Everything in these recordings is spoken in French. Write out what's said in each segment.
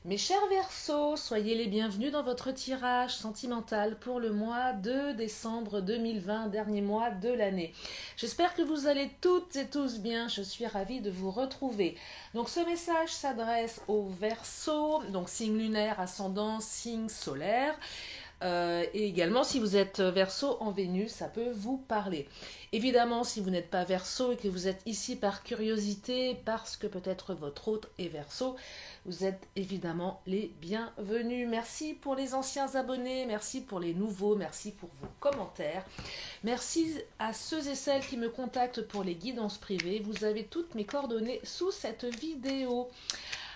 Mes chers Verseaux, soyez les bienvenus dans votre tirage sentimental pour le mois de décembre 2020, dernier mois de l'année. J'espère que vous allez toutes et tous bien, je suis ravie de vous retrouver. Donc ce message s'adresse aux Verseaux, donc signe lunaire, ascendant, signe solaire. Et également, si vous êtes Verseau en Vénus, ça peut vous parler. Évidemment, si vous n'êtes pas Verseau et que vous êtes ici par curiosité, parce que peut-être votre hôte est Verseau, vous êtes évidemment les bienvenus. Merci pour les anciens abonnés, merci pour les nouveaux, merci pour vos commentaires. Merci à ceux et celles qui me contactent pour les guidances privées. Vous avez toutes mes coordonnées sous cette vidéo.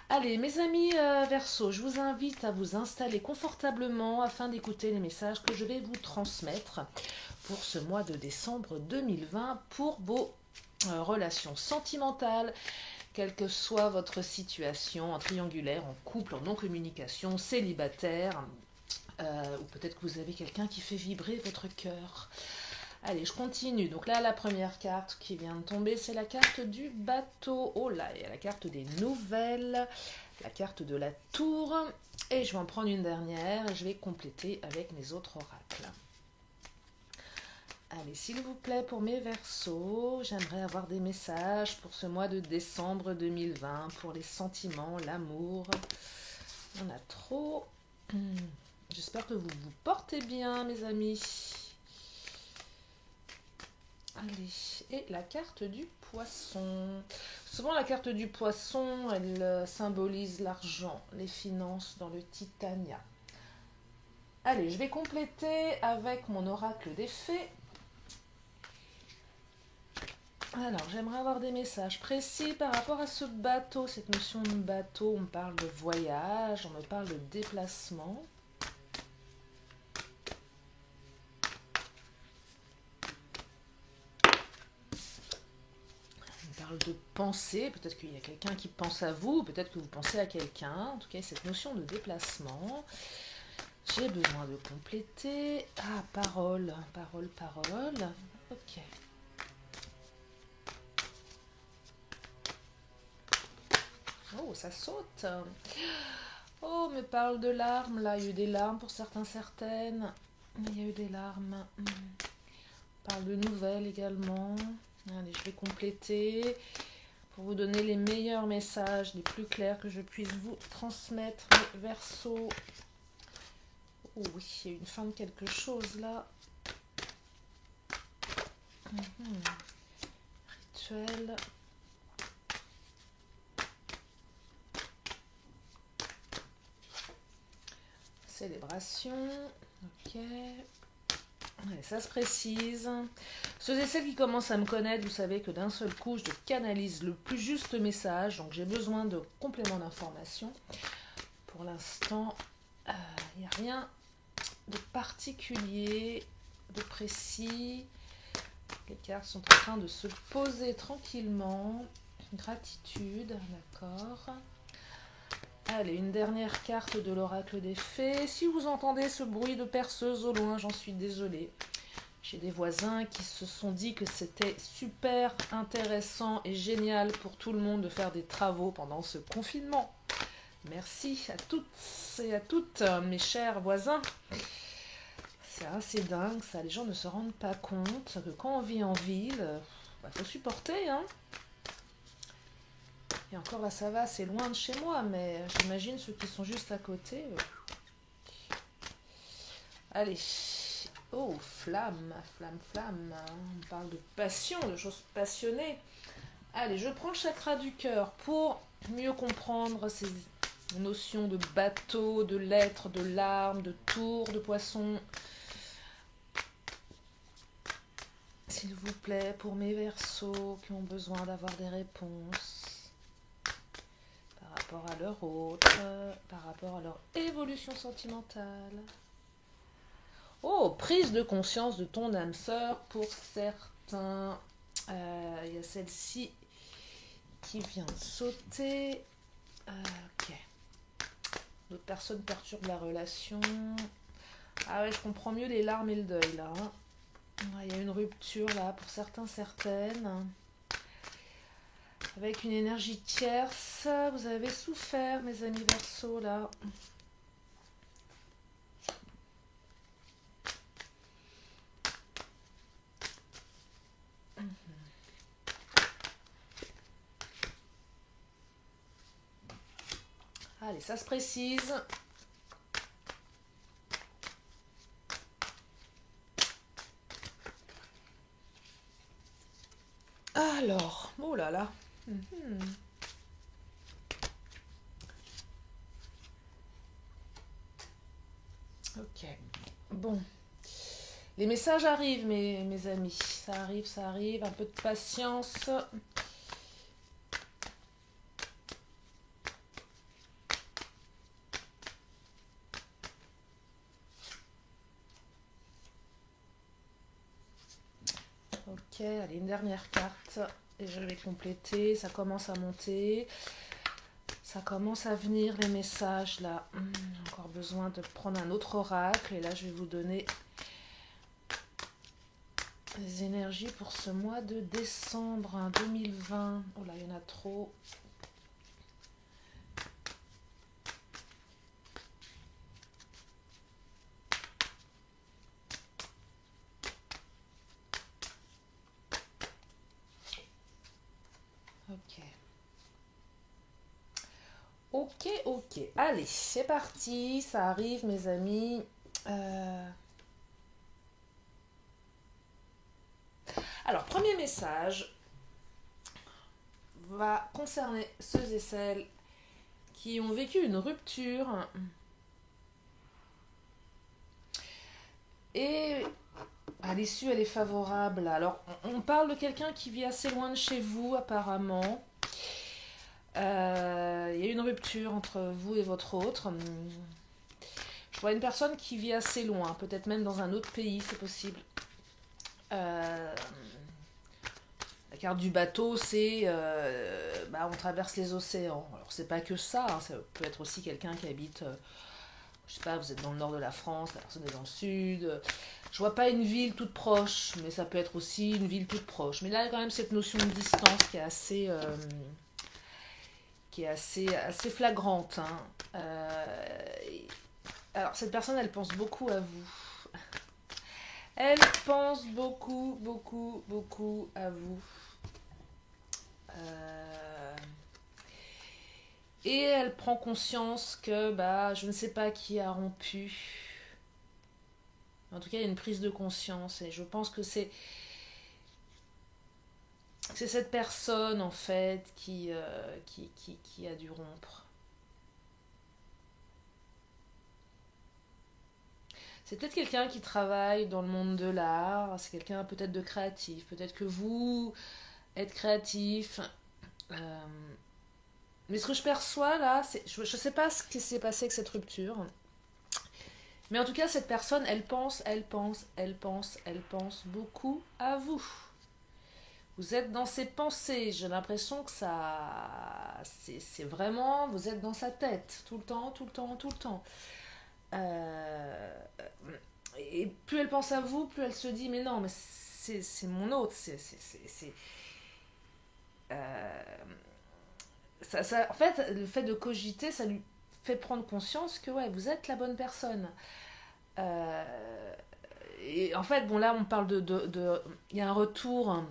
Allez, mes amis Verseau, je vous invite à vous installer confortablement afin d'écouter les messages que je vais vous transmettre pour ce mois de décembre 2020 pour vos relations sentimentales, quelle que soit votre situation, en triangulaire, en couple, en non-communication, célibataire, ou peut-être que vous avez quelqu'un qui fait vibrer votre cœur. Allez, je continue. Donc là, la première carte qui vient de tomber, c'est la carte du bateau. Oh là, il y a la carte des nouvelles, la carte de la tour. Et je vais en prendre une dernière et je vais compléter avec mes autres oracles. Allez, s'il vous plaît, pour mes Verseaux, j'aimerais avoir des messages pour ce mois de décembre 2020, pour les sentiments, l'amour. Il y en a trop. J'espère que vous vous portez bien, mes amis. Allez, et la carte du poisson. Souvent la carte du poisson, elle symbolise l'argent, les finances dans le Titania. Allez, je vais compléter avec mon oracle des fées. Alors, j'aimerais avoir des messages précis par rapport à ce bateau, cette notion de bateau. On me parle de voyage, on me parle de déplacement. De penser, peut-être qu'il y a quelqu'un qui pense à vous, peut-être que vous pensez à quelqu'un, en tout cas cette notion de déplacement. J'ai besoin de compléter. Ah, parole, parole, parole. Ok. Oh, ça saute. Oh, me parle de larmes, là, il y a eu des larmes pour certains, certaines. Il y a eu des larmes. Parle de nouvelles également. Allez, je vais compléter pour vous donner les meilleurs messages, les plus clairs que je puisse vous transmettre, mes Verseaux. Oh oui, il y a une fin de quelque chose là. Rituel. Célébration. Ok. Allez, ça se précise. Ceux et celles qui commencent à me connaître, vous savez que d'un seul coup, je canalise le plus juste message. Donc j'ai besoin de compléments d'information. Pour l'instant, il n'y a rien de particulier, de précis. Les cartes sont en train de se poser tranquillement. Gratitude, d'accord. Allez, une dernière carte de l'oracle des fées. Si vous entendez ce bruit de perceuse au loin, j'en suis désolée. J'ai des voisins qui se sont dit que c'était super intéressant et génial pour tout le monde de faire des travaux pendant ce confinement. Merci à toutes et à toutes, mes chers voisins. C'est assez dingue, ça. Les gens ne se rendent pas compte que quand on vit en ville, faut supporter, hein. Et encore là, ça va, c'est loin de chez moi, mais j'imagine ceux qui sont juste à côté. Allez. Oh, flamme, flamme, flamme. On parle de passion, de choses passionnées. Allez, je prends le chakra du cœur pour mieux comprendre ces notions de bateau, de lettres, de larmes, de tours, de poissons. S'il vous plaît, pour mes Verseaux qui ont besoin d'avoir des réponses par rapport à leur autre, par rapport à leur évolution sentimentale. Oh, prise de conscience de ton âme sœur pour certains. Il y a celle-ci qui vient de sauter. Ok. D'autres personnes perturbent la relation. Ah ouais, je comprends mieux les larmes et le deuil là. Il y a une rupture là pour certains, certaines. Avec une énergie tierce, vous avez souffert, mes amis Verseau, là. Allez, ça se précise. Alors, oh là là. Ok, bon. Les messages arrivent, mes amis. Ça arrive. Un peu de patience. Ok, allez, une dernière carte. Et je vais compléter. Ça commence à monter. Ça commence à venir, les messages, là. J'ai encore besoin de prendre un autre oracle. Et là, je vais vous donner les énergies pour ce mois de décembre 2020. Oh là, il y en a trop. Ok. Ok. Allez, c'est parti. Ça arrive, mes amis. Alors, premier message va concerner ceux et celles qui ont vécu une rupture et à l'issue, elle est favorable. Alors, on parle de quelqu'un qui vit assez loin de chez vous, apparemment. Il y a eu une rupture entre vous et votre autre. Je vois une personne qui vit assez loin, peut-être même dans un autre pays, c'est possible. La carte du bateau, c'est on traverse les océans. Alors c'est pas que ça, hein, ça peut être aussi quelqu'un qui habite, je sais pas, vous êtes dans le nord de la France, la personne est dans le sud. Je vois pas une ville toute proche, mais ça peut être aussi une ville toute proche. Mais là, il y a quand même cette notion de distance qui est assez flagrante. Hein. Alors cette personne, elle pense beaucoup à vous. Elle pense beaucoup à vous. Et elle prend conscience que je ne sais pas qui a rompu. En tout cas, il y a une prise de conscience. Et je pense que c'est cette personne, en fait, qui a dû rompre. C'est peut-être quelqu'un qui travaille dans le monde de l'art. C'est quelqu'un peut-être de créatif. Peut-être que vous êtes créatif. Mais ce que je perçois là, je ne sais pas ce qui s'est passé avec cette rupture. Mais en tout cas, cette personne, elle pense beaucoup à vous. Vous êtes dans ses pensées. J'ai l'impression que c'est vraiment, vous êtes dans sa tête tout le temps. Et plus elle pense à vous, plus elle se dit, mais non, mais c'est mon autre. En fait, le fait de cogiter, ça lui fait prendre conscience que ouais, vous êtes la bonne personne. Et en fait, bon là, on parle il y a un retour.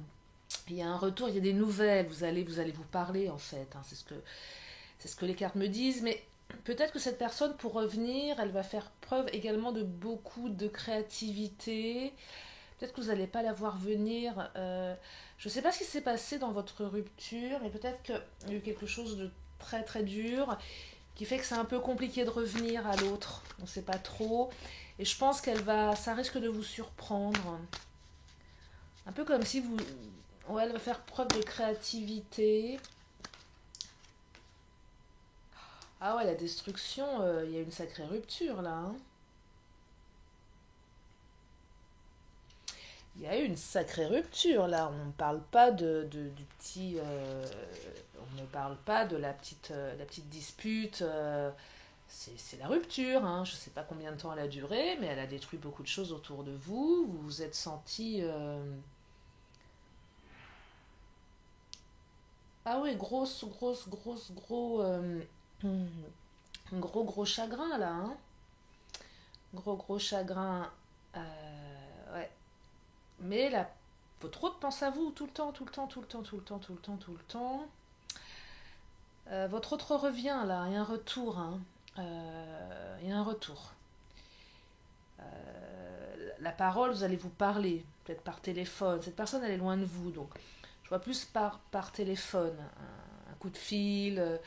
Il y a des nouvelles. Vous allez vous parler en fait. Hein, c'est ce que les cartes me disent. Mais peut-être que cette personne, pour revenir, elle va faire preuve également de beaucoup de créativité. Peut-être que vous n'allez pas la voir venir. Je ne sais pas ce qui s'est passé dans votre rupture, mais peut-être qu'il y a eu quelque chose de très très dur qui fait que c'est un peu compliqué de revenir à l'autre. On ne sait pas trop. Et je pense ça risque de vous surprendre. Un peu comme si elle va faire preuve de créativité. Ah ouais, la destruction, il y a une sacrée rupture là. Hein. Il y a eu une sacrée rupture là. On ne parle pas du petit. On ne parle pas de la petite dispute. C'est la rupture. Hein. Je ne sais pas combien de temps elle a duré, mais elle a détruit beaucoup de choses autour de vous. Vous vous êtes senti. Ah oui, hum, gros chagrin là, hein. Gros chagrin. Ouais. Mais là, votre hôte pense à vous tout le temps, tout le temps, tout le temps, tout le temps, tout le temps, tout le temps. Votre autre revient là, il y a un retour, hein. Il y a un retour. La parole, vous allez vous parler, peut-être par téléphone. Cette personne, elle est loin de vous, donc je vois plus par téléphone, un coup de fil.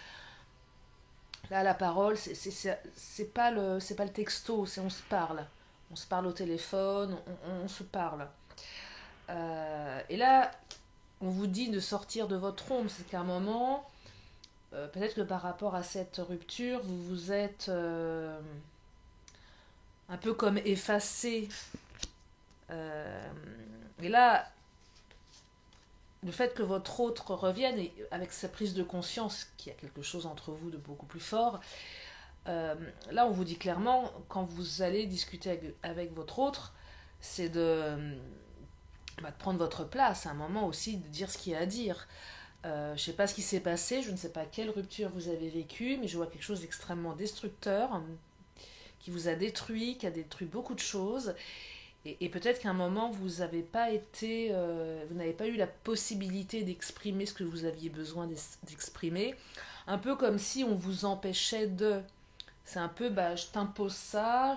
Là, la parole, c'est pas le texto, c'est on se parle. On se parle au téléphone, on se parle. Et là, on vous dit de sortir de votre ombre, c'est qu'à un moment, peut-être que par rapport à cette rupture, vous vous êtes un peu comme effacé. Euh, et là, le fait que votre autre revienne, et avec sa prise de conscience qu'il y a quelque chose entre vous de beaucoup plus fort, là on vous dit clairement, quand vous allez discuter avec votre autre, c'est de prendre votre place, à un moment aussi de dire ce qu'il y a à dire. Je ne sais pas ce qui s'est passé, je ne sais pas quelle rupture vous avez vécue, mais je vois quelque chose d'extrêmement destructeur, qui vous a détruit, qui a détruit beaucoup de choses. Et peut-être qu'à un moment, vous n'avez pas été, vous n'avez pas eu la possibilité d'exprimer ce que vous aviez besoin d'exprimer. Un peu comme si on vous empêchait de. C'est un peu, bah, je t'impose ça,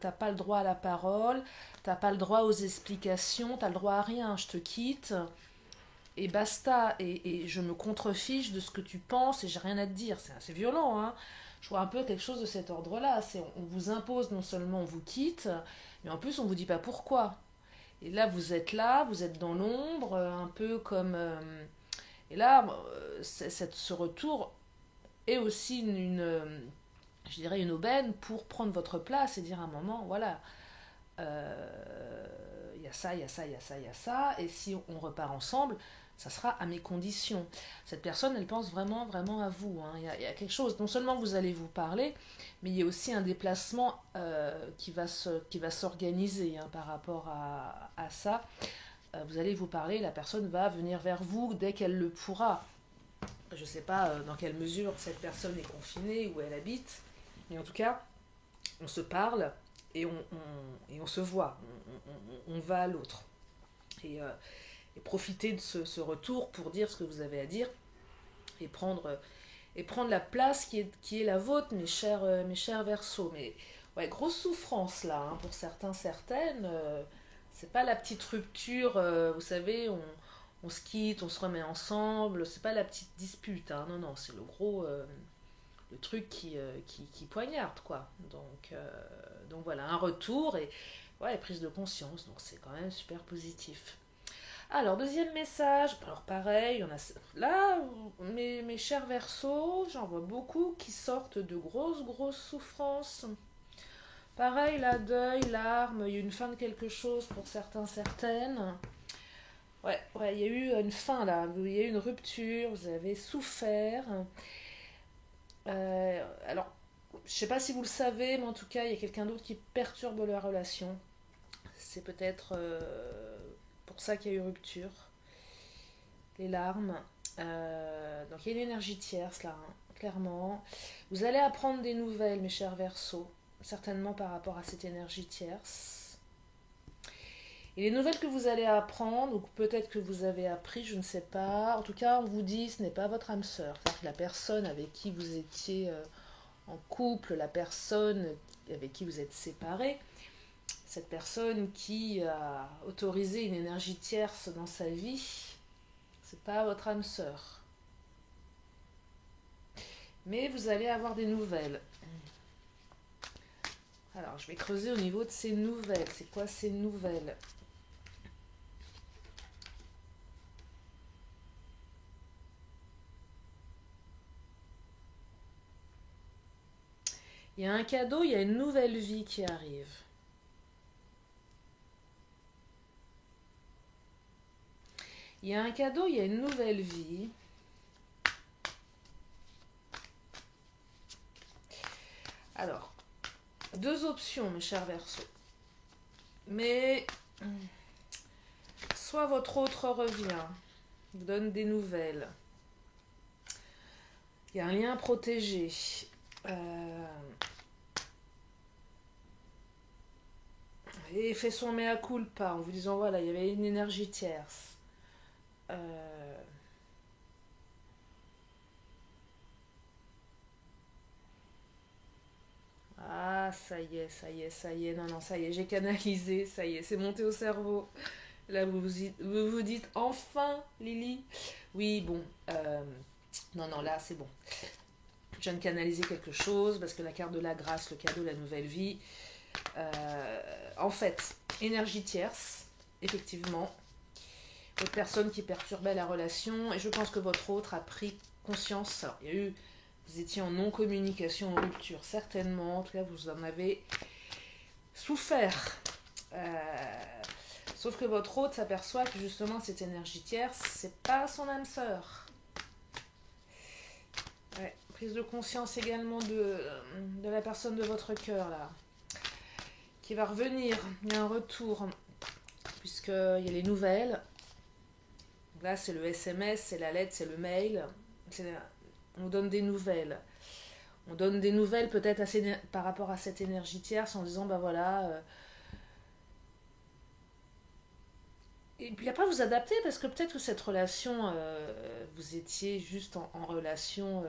t'as pas le droit à la parole, t'as pas le droit aux explications, t'as le droit à rien, je te quitte, et basta. Et je me contrefiche de ce que tu penses et j'ai rien à te dire. C'est assez violent, hein. Je vois un peu quelque chose de cet ordre-là. On vous impose, non seulement on vous quitte, mais en plus on vous dit pas pourquoi. Et là, vous êtes dans l'ombre, un peu comme. Et là, ce retour est aussi je dirais une aubaine pour prendre votre place et dire à un moment, voilà, il y a ça, il y a ça, il y a ça, il y a ça, et si on repart ensemble, ça sera à mes conditions. Cette personne, elle pense vraiment, vraiment à vous, hein. Il y a quelque chose, non seulement vous allez vous parler, mais il y a aussi un déplacement qui va s'organiser, hein, par rapport à ça. Vous allez vous parler, la personne va venir vers vous dès qu'elle le pourra. Je ne sais pas dans quelle mesure cette personne est confinée, où elle habite, mais en tout cas, on se parle et on se voit, on va à l'autre. Et, euh, et profiter de ce retour pour dire ce que vous avez à dire et prendre la place qui est la vôtre, mes chers Verseaux. Mais ouais, grosse souffrance là, hein, pour certains, certaines. C'est pas la petite rupture, vous savez, on se quitte, on se remet ensemble. C'est pas la petite dispute, hein. Non, non, c'est le truc qui poignarde, quoi. Donc voilà, un retour et ouais, prise de conscience. Donc c'est quand même super positif. Alors, deuxième message. Alors, pareil, on a là, mes chers Verseaux, j'en vois beaucoup qui sortent de grosses souffrances. Pareil, là, deuil, larmes, il y a une fin de quelque chose pour certains, certaines. Ouais, il y a eu une fin là, il y a eu une rupture, vous avez souffert. Alors, je sais pas si vous le savez, mais en tout cas, il y a quelqu'un d'autre qui perturbe la relation. C'est peut-être pour ça qu'il y a eu rupture. Les larmes. Donc il y a une énergie tierce là, hein, clairement. Vous allez apprendre des nouvelles, mes chers Verseaux, certainement par rapport à cette énergie tierce. Et les nouvelles que vous allez apprendre, ou peut-être que vous avez appris, je ne sais pas. En tout cas, on vous dit, ce n'est pas votre âme sœur. C'est-à-dire que la personne avec qui vous étiez en couple, la personne avec qui vous êtes séparés, cette personne qui a autorisé une énergie tierce dans sa vie, c'est pas votre âme sœur. Mais vous allez avoir des nouvelles. Alors, je vais creuser au niveau de ces nouvelles. C'est quoi ces nouvelles? Il y a un cadeau, il y a une nouvelle vie qui arrive. Il y a un cadeau, il y a une nouvelle vie. Alors, deux options, mes chers Verseaux. Mais soit votre autre revient, vous donne des nouvelles. Il y a un lien protégé. Et fait son mea culpa en vous disant voilà, il y avait une énergie tierce. Ah, ça y est, ça y est, ça y est. Non, non, ça y est, j'ai canalisé, ça y est, c'est monté au cerveau. Là, vous dites enfin, Lily. Oui, bon. Non, non, là, c'est bon. Je viens de canaliser quelque chose parce que la carte de la grâce, le cadeau, la nouvelle vie. En fait, énergie tierce, effectivement. Votre personne qui perturbait la relation. Et je pense que votre autre a pris conscience. Alors, il y a eu. Vous étiez en non-communication, en rupture, certainement. En tout cas, vous en avez souffert. Sauf que votre hôte s'aperçoit que justement cette énergie tierce, c'est pas son âme sœur. Ouais, prise de conscience également de la personne de votre cœur là, qui va revenir. Il y a un retour, puisqu'il y a les nouvelles. Là, c'est le SMS, c'est la lettre, c'est le mail. On donne des nouvelles. On donne des nouvelles peut-être par rapport à cette énergie tierce en disant, bah voilà... Et puis après vous adapter parce que peut-être que cette relation, vous étiez juste en relation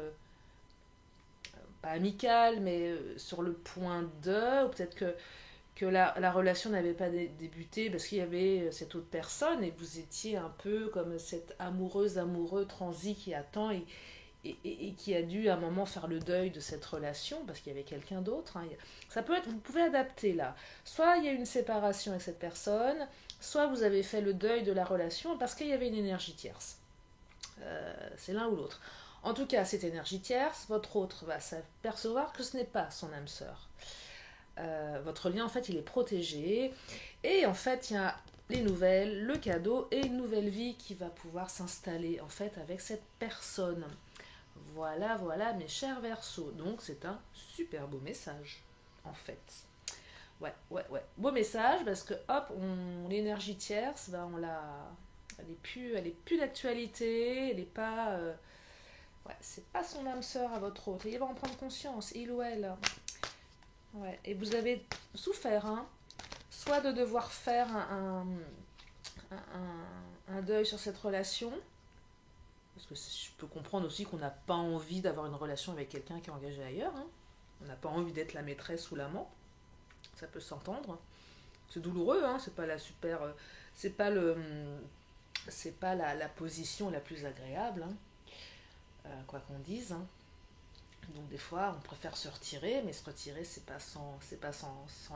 pas amicale, mais sur le point de, ou peut-être que la relation n'avait pas débuté parce qu'il y avait cette autre personne et vous étiez un peu comme cette amoureux transi qui attend et qui a dû à un moment faire le deuil de cette relation parce qu'il y avait quelqu'un d'autre. Hein. Ça peut être, vous pouvez adapter là. Soit il y a une séparation avec cette personne, soit vous avez fait le deuil de la relation parce qu'il y avait une énergie tierce. C'est l'un ou l'autre. En tout cas, cette énergie tierce, votre autre va s'apercevoir que ce n'est pas son âme sœur. Votre lien, en fait, il est protégé. Et en fait, il y a les nouvelles, le cadeau et une nouvelle vie qui va pouvoir s'installer, en fait, avec cette personne. Voilà, voilà, mes chers Verseaux. Donc, c'est un super beau message, en fait. Ouais. Beau message, parce que, hop, l'énergie tierce, ben, elle est plus d'actualité, elle est pas... ouais, c'est pas son âme sœur à votre autre. Il va en prendre conscience, il ou elle. Ouais, et vous avez souffert, hein. Soit de devoir faire un deuil sur cette relation, parce que je peux comprendre aussi qu'on n'a pas envie d'avoir une relation avec quelqu'un qui est engagé ailleurs. Hein. On n'a pas envie d'être la maîtresse ou l'amant. Ça peut s'entendre. C'est douloureux, hein. C'est pas la super. C'est pas la position la plus agréable, hein. Quoi qu'on dise. Hein. Donc des fois, on préfère se retirer, mais se retirer, c'est pas sans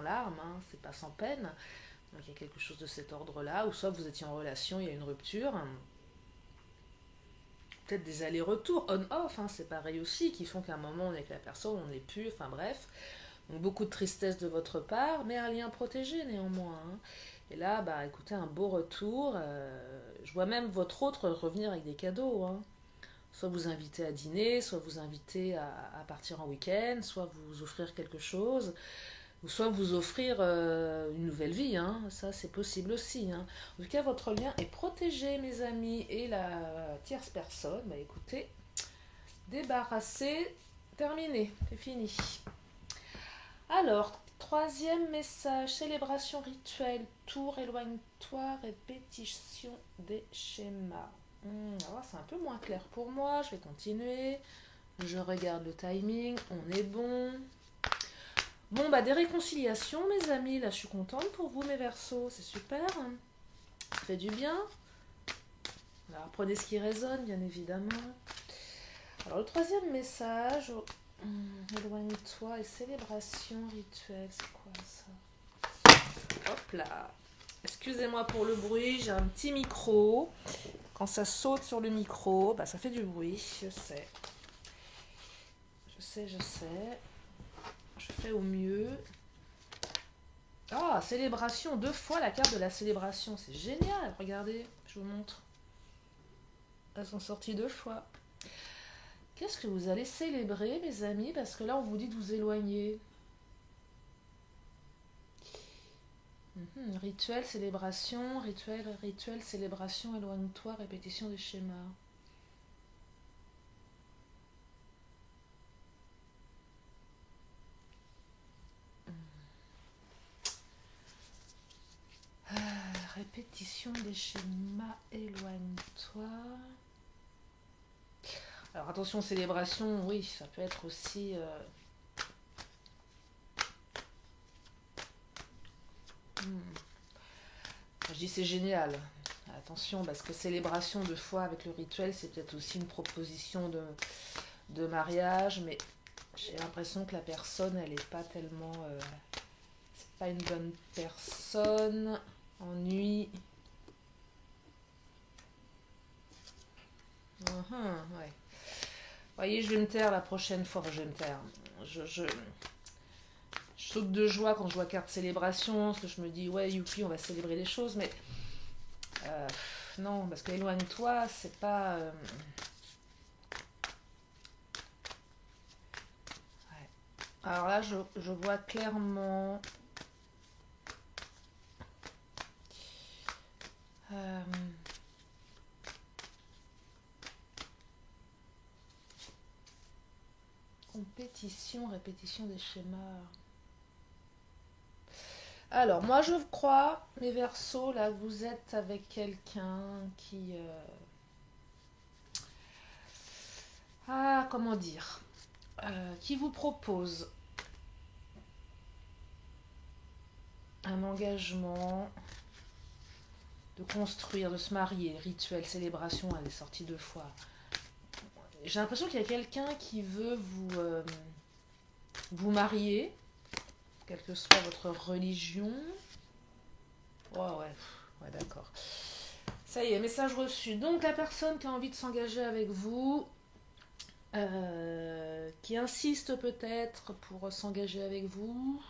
larmes, hein. C'est pas sans peine. Donc il y a quelque chose de cet ordre-là. Ou soit vous étiez en relation, il y a une rupture. Peut-être des allers-retours on-off, hein, c'est pareil aussi, qui font qu'à un moment on est avec la personne, on n'est plus, enfin bref. Donc beaucoup de tristesse de votre part, mais un lien protégé néanmoins. Hein. Et là, bah écoutez, un beau retour. Je vois même votre autre revenir avec des cadeaux. Hein. Soit vous inviter à dîner, soit vous inviter à partir en week-end, soit vous offrir quelque chose, ou soit vous offrir une nouvelle vie. Hein. Ça, c'est possible aussi. Hein. En tout cas, votre lien est protégé, mes amis, et la tierce personne, bah écoutez, débarrassé, terminé, c'est fini. Alors, troisième message, célébration rituelle, tour, éloigne-toi, répétition des schémas. C'est un peu moins clair pour moi, je vais continuer. Je regarde le timing, on est bon. Bon, bah des réconciliations, mes amis, là je suis contente pour vous, mes Verseaux, c'est super. Ça fait du bien. Alors prenez ce qui résonne, bien évidemment. Alors le troisième message, éloigne-toi et célébration rituelle, c'est quoi ça? Hop là. Excusez-moi pour le bruit, j'ai un petit micro. Quand ça saute sur le micro, bah ça fait du bruit, je sais. Je fais au mieux. Ah, célébration, 2 fois la carte de la célébration, c'est génial, regardez, je vous montre. Elles sont sorties 2 fois. Qu'est-ce que vous allez célébrer, mes amis? Parce que là, on vous dit de vous éloigner. Rituel, célébration, rituel, célébration, éloigne-toi, répétition des schémas. Répétition des schémas, éloigne-toi. Alors attention, célébration, oui, ça peut être aussi... Je dis c'est génial. Attention, parce que célébration de foi avec le rituel, c'est peut-être aussi une proposition de mariage, mais j'ai l'impression que la personne, elle n'est pas tellement... c'est pas une bonne personne. Ennui. Ouais. Vous voyez, je vais me taire la prochaine fois. Enfin, je vais me taire. Je saute de joie quand je vois carte célébration, parce que je me dis, ouais, youpi, on va célébrer des choses, mais euh, non, parce que éloigne-toi, c'est pas... Ouais. Alors là, je vois clairement... compétition, répétition des schémas. Alors, moi je crois, mes Verseaux, là, que vous êtes avec quelqu'un qui... comment dire qui vous propose un engagement de construire, de se marier, rituel, célébration, elle est sortie 2 fois. J'ai l'impression qu'il y a quelqu'un qui veut vous marier, quelle que soit votre religion. Oh ouais, d'accord. Ça y est, message reçu. Donc la personne qui a envie de s'engager avec vous, qui insiste peut-être pour s'engager avec vous.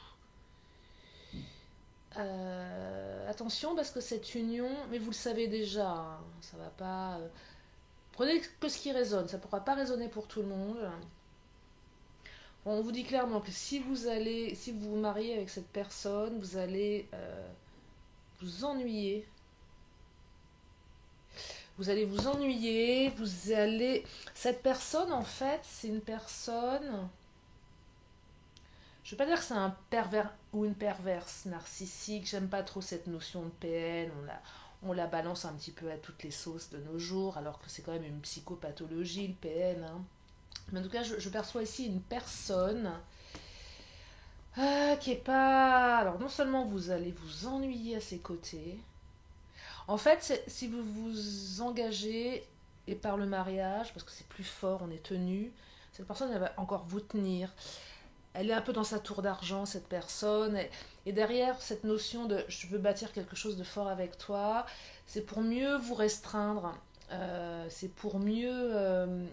Attention parce que cette union, mais vous le savez déjà, hein, ça va pas. Prenez que ce qui résonne, ça ne pourra pas résonner pour tout le monde. Bon, on vous dit clairement que si vous vous mariez avec cette personne, vous allez vous ennuyer. Vous allez vous ennuyer, Cette personne, en fait, c'est une personne... Je ne veux pas dire que c'est un pervers ou une perverse narcissique. J'aime pas trop cette notion de PN. On la balance un petit peu à toutes les sauces de nos jours, alors que c'est quand même une psychopathologie, le PN. Hein. Mais en tout cas, je perçois ici une personne qui est pas... Alors, non seulement vous allez vous ennuyer à ses côtés, en fait, si vous vous engagez et par le mariage, parce que c'est plus fort, on est tenu, cette personne, elle va encore vous tenir. Elle est un peu dans sa tour d'argent, cette personne. Et derrière, cette notion de je veux bâtir quelque chose de fort avec toi, c'est pour mieux vous restreindre. C'est pour mieux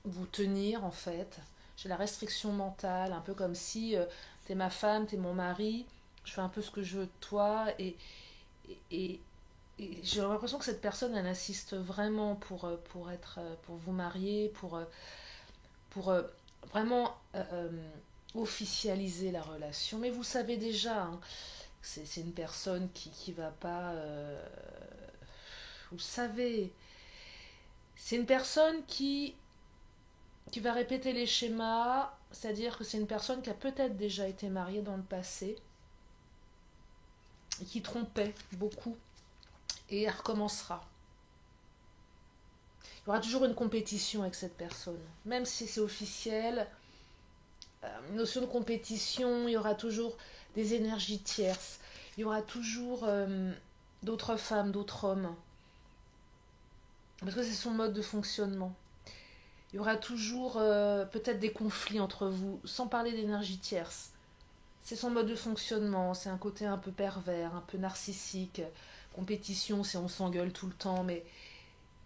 vous tenir, en fait. J'ai la restriction mentale, un peu comme si t'es ma femme, t'es mon mari, je fais un peu ce que je veux de toi. Et, et j'ai l'impression que cette personne, elle insiste vraiment pour vous marier, pour vraiment officialiser la relation. Mais vous savez déjà, hein, c'est une personne qui va pas... vous savez, c'est une personne qui va répéter les schémas, c'est-à-dire que c'est une personne qui a peut-être déjà été mariée dans le passé, et qui trompait beaucoup, et elle recommencera. Il y aura toujours une compétition avec cette personne. Même si c'est officiel, notion de compétition, il y aura toujours des énergies tierces. Il y aura toujours d'autres femmes, d'autres hommes. Parce que c'est son mode de fonctionnement. Il y aura toujours peut-être des conflits entre vous, sans parler d'énergie tierce. C'est son mode de fonctionnement, c'est un côté un peu pervers, un peu narcissique. Compétition, c'est on s'engueule tout le temps, mais...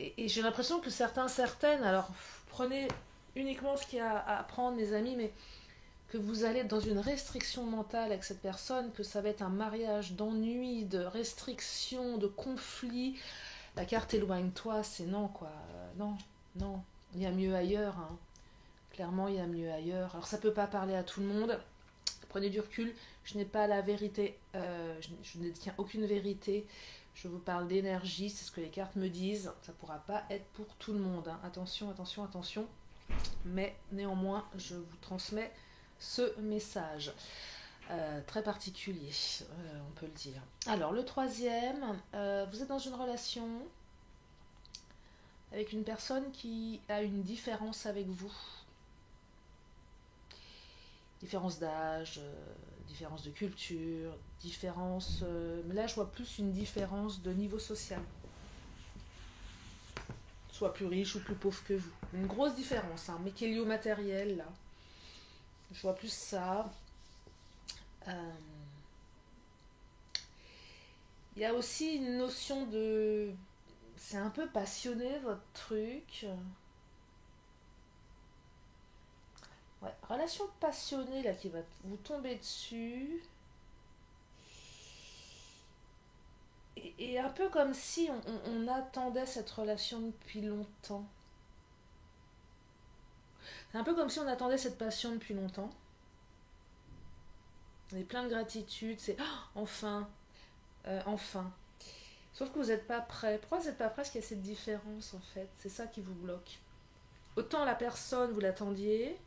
Et j'ai l'impression que certaines, alors prenez uniquement ce qu'il y a à prendre, mes amis, mais que vous allez être dans une restriction mentale avec cette personne, que ça va être un mariage d'ennui, de restriction, de conflit. La carte éloigne-toi, c'est non, quoi. Non, non, il y a mieux ailleurs. Hein. Clairement, il y a mieux ailleurs. Alors ça peut pas parler à tout le monde, Prenez du recul, je n'ai pas la vérité, je ne détiens aucune vérité. Je vous parle d'énergie, c'est ce que les cartes me disent. Ça ne pourra pas être pour tout le monde, hein. Attention, attention, attention. Mais néanmoins, je vous transmets ce message. Très particulier, on peut le dire. Alors, le troisième, vous êtes dans une relation avec une personne qui a une différence avec vous. Différence d'âge, différence de culture, différence... mais là, je vois plus une différence de niveau social. Soit plus riche ou plus pauvre que vous. Une grosse différence, hein, mais qui est liée au matériel, là. Je vois plus ça. Il y a aussi une notion de... C'est un peu passionné, votre truc. Ouais, relation passionnée, là, qui va vous tomber dessus. Et un peu comme si on attendait cette relation depuis longtemps. C'est un peu comme si on attendait cette passion depuis longtemps. On est plein de gratitude, c'est enfin, enfin. Sauf que vous n'êtes pas prêt. Pourquoi vous n'êtes pas prêt? Parce qu'il y a cette différence en fait. C'est ça qui vous bloque. Autant la personne, vous l'attendiez.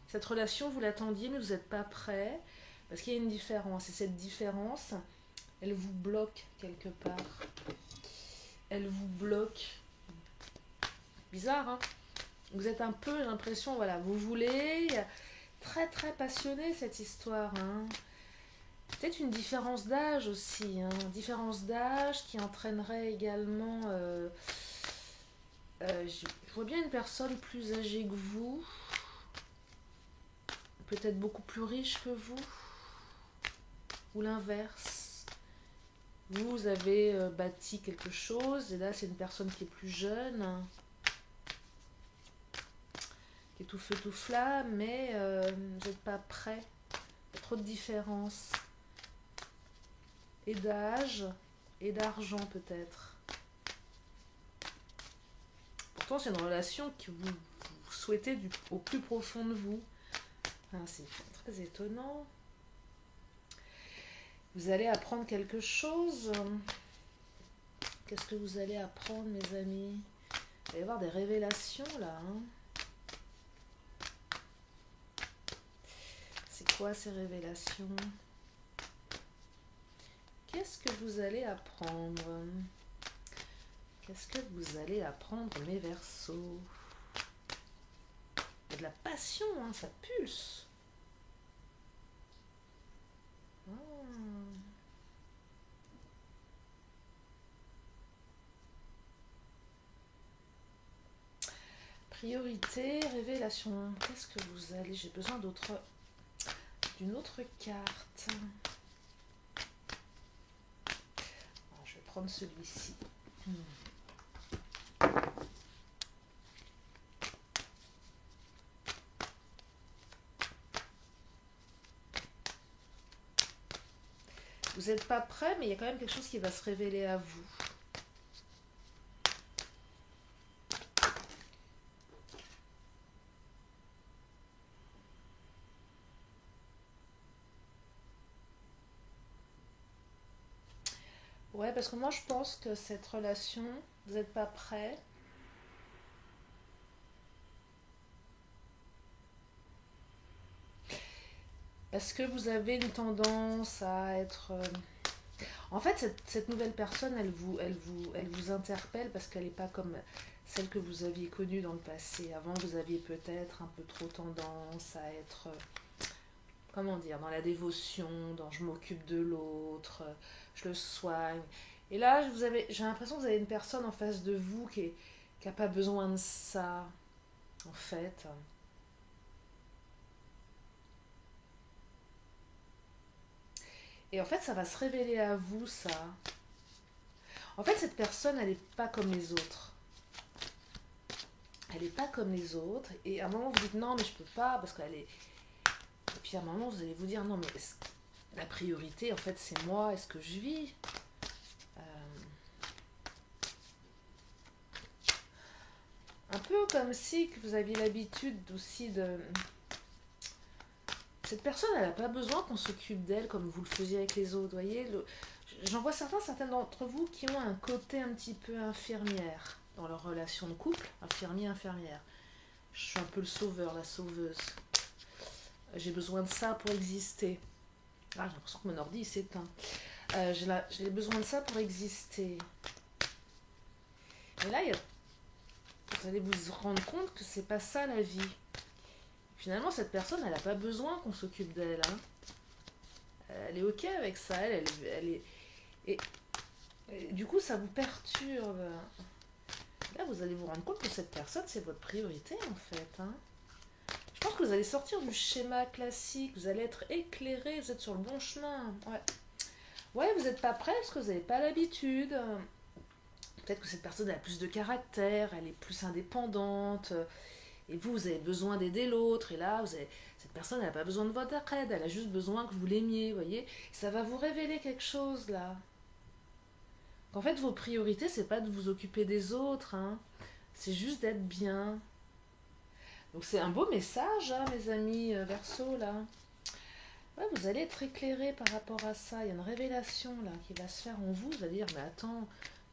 Cette relation, vous l'attendiez, mais vous n'êtes pas prêt. Parce qu'il y a une différence. Et cette différence, elle vous bloque quelque part. Elle vous bloque. Bizarre, hein? Vous êtes un peu, j'ai l'impression, voilà, vous voulez... Très très passionné cette histoire, hein. Peut-être une différence d'âge aussi, hein. Différence d'âge qui entraînerait également... je vois bien une personne plus âgée que vous. Peut-être beaucoup plus riche que vous. Ou l'inverse. Vous avez bâti quelque chose et là c'est une personne qui est plus jeune. Qui est tout feu tout flamme, mais vous n'êtes pas prêt. Il y a trop de différence. Et d'âge, et d'argent peut-être. Pourtant c'est une relation que vous souhaitez au plus profond de vous. Ah, c'est très étonnant. Vous allez apprendre quelque chose. Qu'est-ce que vous allez apprendre, mes amis? Il va y avoir des révélations là, hein. C'est quoi ces révélations? Qu'est-ce que vous allez apprendre? Qu'est-ce que vous allez apprendre, mes Verseaux? Il y a de la passion, hein, ça pulse. Ah. Priorité, révélation. Qu'est-ce que vous allez... J'ai besoin d'une autre carte. Alors, je vais prendre celui-ci. Vous n'êtes pas prêt, mais il y a quand même quelque chose qui va se révéler à vous. Ouais, parce que moi je pense que cette relation, vous n'êtes pas prêt. Parce que vous avez une tendance à être... En fait, cette nouvelle personne, elle vous interpelle parce qu'elle n'est pas comme celle que vous aviez connue dans le passé. Avant, vous aviez peut-être un peu trop tendance à être, comment dire, dans la dévotion, dans je m'occupe de l'autre, je le soigne. Et là, j'ai l'impression que vous avez une personne en face de vous qui n'a pas besoin de ça, en fait. Et en fait, ça va se révéler à vous, ça. En fait, cette personne, elle n'est pas comme les autres. Elle n'est pas comme les autres. Et à un moment, vous dites non, mais je peux pas, parce qu'elle est... Et puis à un moment, vous allez vous dire non, mais la priorité, en fait, c'est moi, est-ce que je vis Un peu comme si que vous aviez l'habitude aussi de Cette personne, elle n'a pas besoin qu'on s'occupe d'elle comme vous le faisiez avec les autres. Vous voyez, j'en vois certaines d'entre vous qui ont un côté un petit peu infirmière dans leur relation de couple, infirmier-infirmière. Je suis un peu le sauveur, la sauveuse. J'ai besoin de ça pour exister. Ah, j'ai l'impression que mon ordi s'éteint. J'ai besoin de ça pour exister. Et là, vous allez vous rendre compte que c'est pas ça la vie. Finalement, cette personne, elle n'a pas besoin qu'on s'occupe d'elle. Hein. Elle est ok avec ça. Elle est... Et du coup, ça vous perturbe. Là, vous allez vous rendre compte que cette personne, c'est votre priorité, en fait. Hein. Je pense que vous allez sortir du schéma classique. Vous allez être éclairé. Vous êtes sur le bon chemin. Ouais, vous n'êtes pas prêt parce que vous n'avez pas l'habitude. Peut-être que cette personne a plus de caractère. Elle est plus indépendante. Et vous avez besoin d'aider l'autre. Et là, cette personne, elle n'a pas besoin de votre aide. Elle a juste besoin que vous l'aimiez, vous voyez. Ça va vous révéler quelque chose, là. En fait, vos priorités, c'est pas de vous occuper des autres. Hein. C'est juste d'être bien. Donc, c'est un beau message, hein, mes amis Verseau, là. Ouais, vous allez être éclairé par rapport à ça. Il y a une révélation, là, qui va se faire en vous. Vous allez dire, mais attends,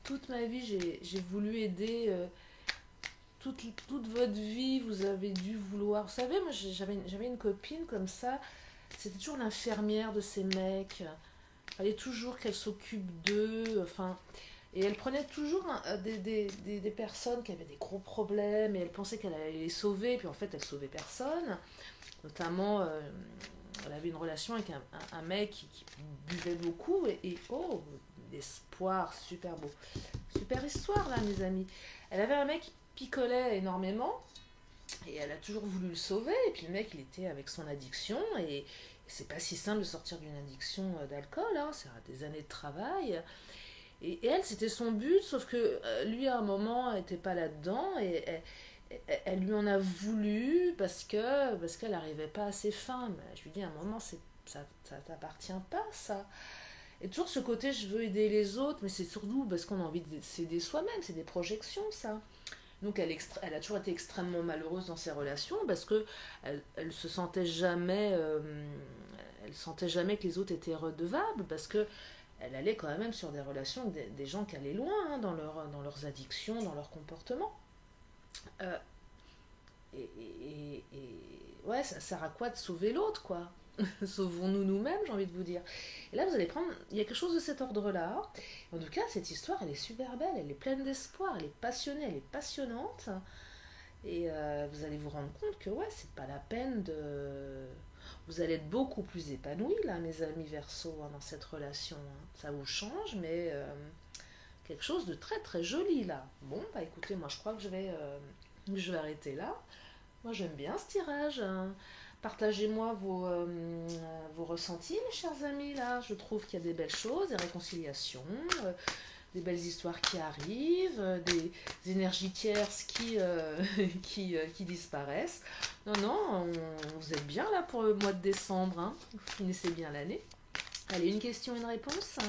toute ma vie, j'ai voulu aider... toute votre vie, vous avez dû vouloir... Vous savez, moi, j'avais une copine comme ça. C'était toujours l'infirmière de ces mecs. Il fallait toujours qu'elle s'occupe d'eux. Enfin, et elle prenait toujours des personnes qui avaient des gros problèmes. Et elle pensait qu'elle allait les sauver. Puis en fait, elle sauvait personne. Notamment, elle avait une relation avec un mec qui buvait beaucoup. Oh, l'espoir, super beau. Super histoire, là, mes amis. Elle avait un mec picolait énormément et elle a toujours voulu le sauver et puis le mec il était avec son addiction et c'est pas si simple de sortir d'une addiction d'alcool, hein, c'est des années de travail et elle c'était son but sauf que lui à un moment n'était pas là-dedans et elle lui en a voulu parce qu'elle n'arrivait pas à ses fins. Mais je lui dis à un moment ça t'appartient pas ça. Et toujours ce côté je veux aider les autres mais c'est surtout parce qu'on a envie de s'aider soi-même, c'est des projections ça. Donc elle a toujours été extrêmement malheureuse dans ses relations parce que elle se sentait jamais, elle sentait jamais que les autres étaient redevables parce que elle allait quand même sur des relations avec des gens qui allaient loin hein, dans leurs addictions, dans leur comportement. Euh, ouais, ça sert à quoi de sauver l'autre quoi. Sauvons-nous nous-mêmes, j'ai envie de vous dire. Et là, vous allez prendre... Il y a quelque chose de cet ordre-là. En tout cas, cette histoire, elle est super belle, elle est pleine d'espoir, elle est passionnée, elle est passionnante. Et vous allez vous rendre compte que, ouais, c'est pas la peine de... Vous allez être beaucoup plus épanouis, là, mes amis Verseau, hein, dans cette relation. Hein. Ça vous change, mais quelque chose de très, très joli, là. Bon, bah écoutez, moi, je crois que je vais arrêter là. Moi, j'aime bien ce tirage, hein. Partagez-moi vos ressentis, mes chers amis. Là, je trouve qu'il y a des belles choses, des réconciliations, des belles histoires qui arrivent, des énergies tierces qui disparaissent. Non, vous êtes bien là pour le mois de décembre. Hein. Vous finissez bien l'année. Allez, une question, une réponse.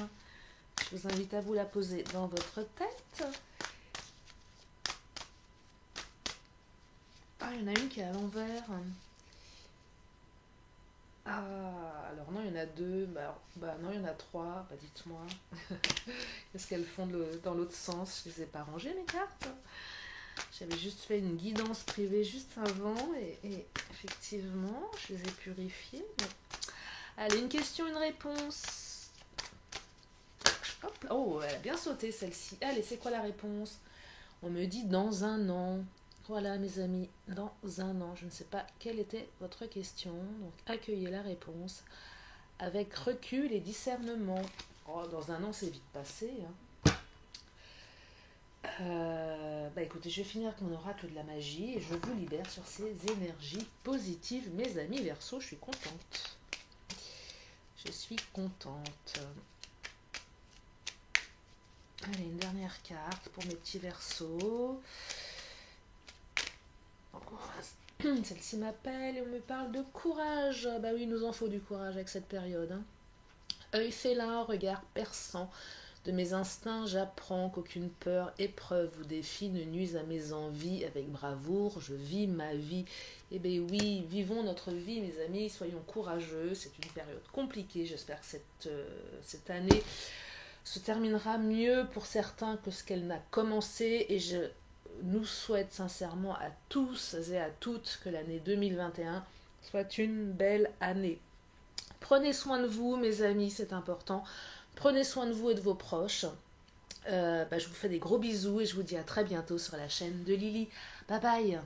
Je vous invite à vous la poser dans votre tête. Ah, il y en a une qui est à l'envers. Ah, alors non, il y en a deux. Bah non, il y en a trois. Bah dites-moi. Qu'est-ce qu'elles font dans l'autre sens? Je les ai pas rangées, mes cartes. J'avais juste fait une guidance privée juste avant. Et effectivement, je les ai purifiées. Bon. Allez, une question, une réponse. Hop. Oh, elle a bien sauté celle-ci. Allez, c'est quoi la réponse? On me dit dans un an. Voilà mes amis, dans un an, je ne sais pas quelle était votre question, donc accueillez la réponse avec recul et discernement. Oh, dans un an, c'est vite passé. Hein. Bah écoutez, je vais finir avec mon oracle de la magie et je vous libère sur ces énergies positives. Mes amis Verseau, je suis contente. Je suis contente. Allez, une dernière carte pour mes petits Verseaux. Celle-ci m'appelle et on me parle de courage. Bah oui, il nous en faut du courage avec cette période. Hein. Œil félin, regard perçant, De mes instincts, j'apprends qu'aucune peur, épreuve ou défi ne nuise à mes envies. Avec bravoure, je vis ma vie. Eh bien oui, vivons notre vie, mes amis, soyons courageux. C'est une période compliquée. J'espère que cette année se terminera mieux pour certains que ce qu'elle n'a commencé. Et je nous souhaite sincèrement à tous et à toutes que l'année 2021 soit une belle année. Prenez soin de vous, mes amis, c'est important. Prenez soin de vous et de vos proches. Je vous fais des gros bisous et je vous dis à très bientôt sur la chaîne de Lily. Bye bye.